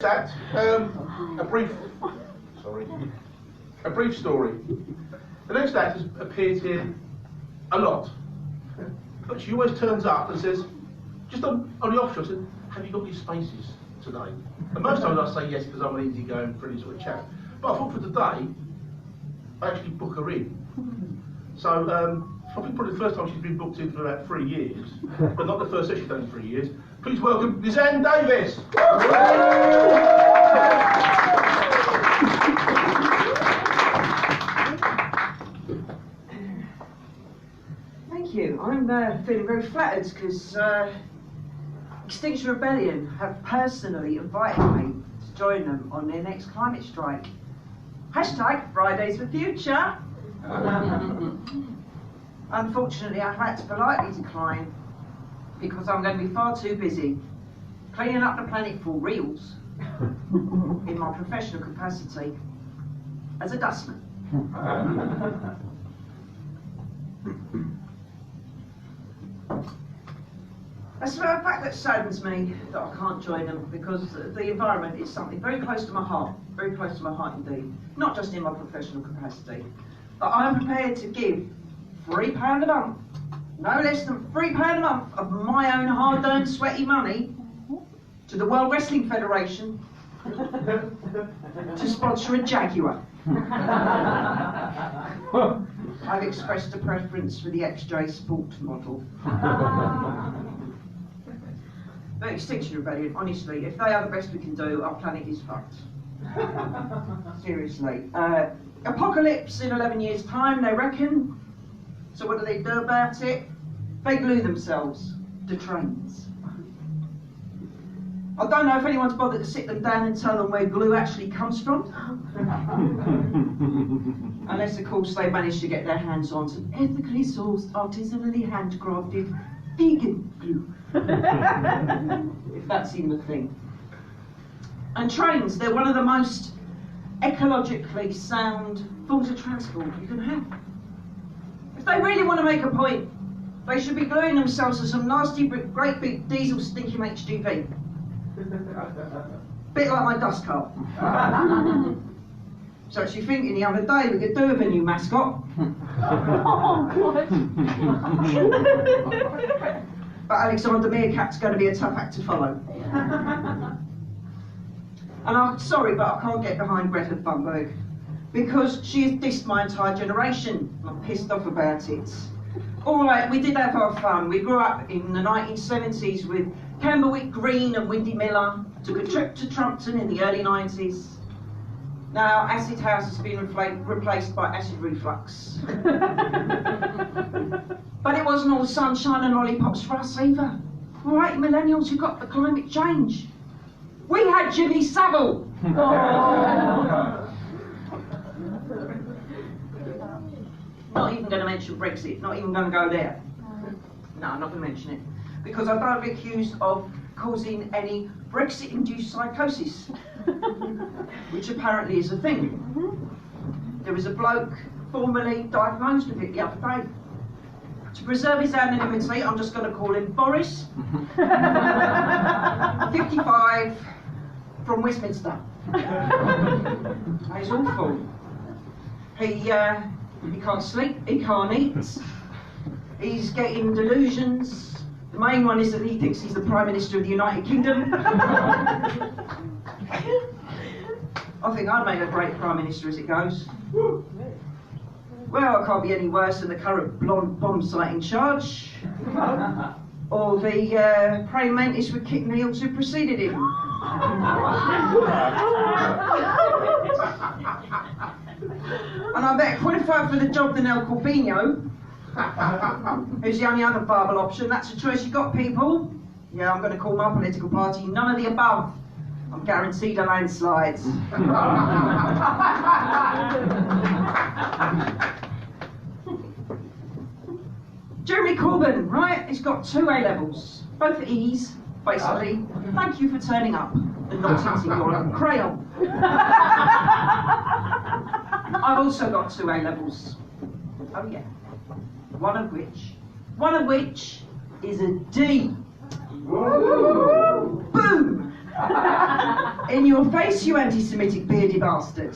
Act, a brief story. The next act has appeared here a lot, but she always turns up and says, just on the off chance, have you got any spaces today? And most times I say yes because I'm an easygoing, friendly sort of chap. But I thought for today, I actually book her in. So I think probably the first time she's been booked in for about 3 years, but not the first session she's done in 3 years. Please welcome Lizanne Davies. Thank you. I'm feeling very flattered because Extinction Rebellion have personally invited me to join them on their next climate strike. Hashtag Fridays for Future. Unfortunately, I had to politely decline because I'm going to be far too busy cleaning up the planet for reals in my professional capacity as a dustman. That's a fact that saddens me that I can't join them because the environment is something very close to my heart indeed, not just in my professional capacity. But I'm prepared to give £3 a month, no less than £3 a month of my own hard-earned sweaty money to the World Wrestling Federation to sponsor a Jaguar. I've expressed a preference for the XJ Sport model. But Extinction Rebellion, honestly, if they are the best we can do, our planet is fucked. Seriously. Apocalypse in 11 years' time, they reckon. So what do they do about it? They glue themselves to trains. I don't know if anyone's bothered to sit them down and tell them where glue actually comes from. Unless, of course, they manage to get their hands on some ethically sourced, artisanally handcrafted vegan glue. If that's even a thing. And trains, they're one of the most ecologically sound forms of transport you can have. If they really want to make a point, they should be gluing themselves to some nasty, great big diesel stinking HGV. Bit like my dust cart. So actually thinking the other day we could do with a new mascot. Oh, God. But Alexander Meerkat's going to be a tough act to follow. And I'm sorry, but I can't get behind Greta Thunberg because she has dissed my entire generation. I'm pissed off about it. All right, we did have our fun. We grew up in the 1970s with Camberwick Green and Windy Miller. Took a trip to Trumpton in the early 90s. Now, Acid House has been replaced by Acid Reflux. But it wasn't all sunshine and lollipops for us either. All right, millennials, you got the climate change. We had Jimmy Savile. Oh. Not even going to mention Brexit, not even going to go there. No, I'm not going to mention it. Because I don't want to be accused of causing any Brexit-induced psychosis, which apparently is a thing. There was a bloke formerly diagnosed with it the other day. To preserve his anonymity, I'm just going to call him Boris, 55, from Westminster. He's awful. He can't sleep, he can't eat, he's getting delusions. The main one is that he thinks he's the Prime Minister of the United Kingdom. I think I'd make a great Prime Minister as it goes. Well, I can't be any worse than the current blonde bomb site in charge, or the praying mantis with kick nails who preceded him. And I'm better qualified for the job than El Corpino, who's the only other viable option. That's a choice you got, people. Yeah, I'm going to call my political party none of the above. I'm guaranteed a landslide. Jeremy Corbyn, right? He's got 2 A-levels, both E's, basically. Thank you for turning up and not using your crayon. I've also got 2 A-levels. Oh yeah. One of which is a D. Woo! Boom! In your face, you anti-Semitic beardy bastard.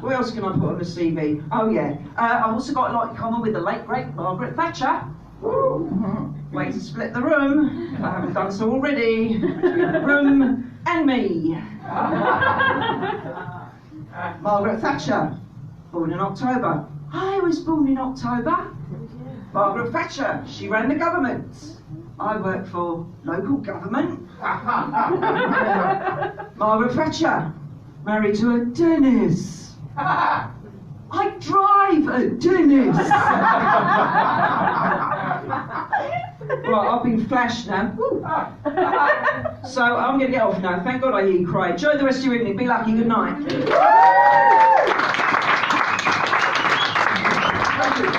What else can I put on the CV? Oh yeah, I've also got a lot in common with the late great Margaret Thatcher. Way to split the room, if I haven't done so already, between the room and me. Margaret Thatcher, born in October. I was born in October. Margaret Thatcher, she ran the government. I worked for local government. Margaret Thatcher, married to a dentist. I drive a dentist. Right, I've been flashed now. So I'm going to get off now. Thank God I hear you cry. Enjoy the rest of your evening. Be lucky. Good night. Thank you.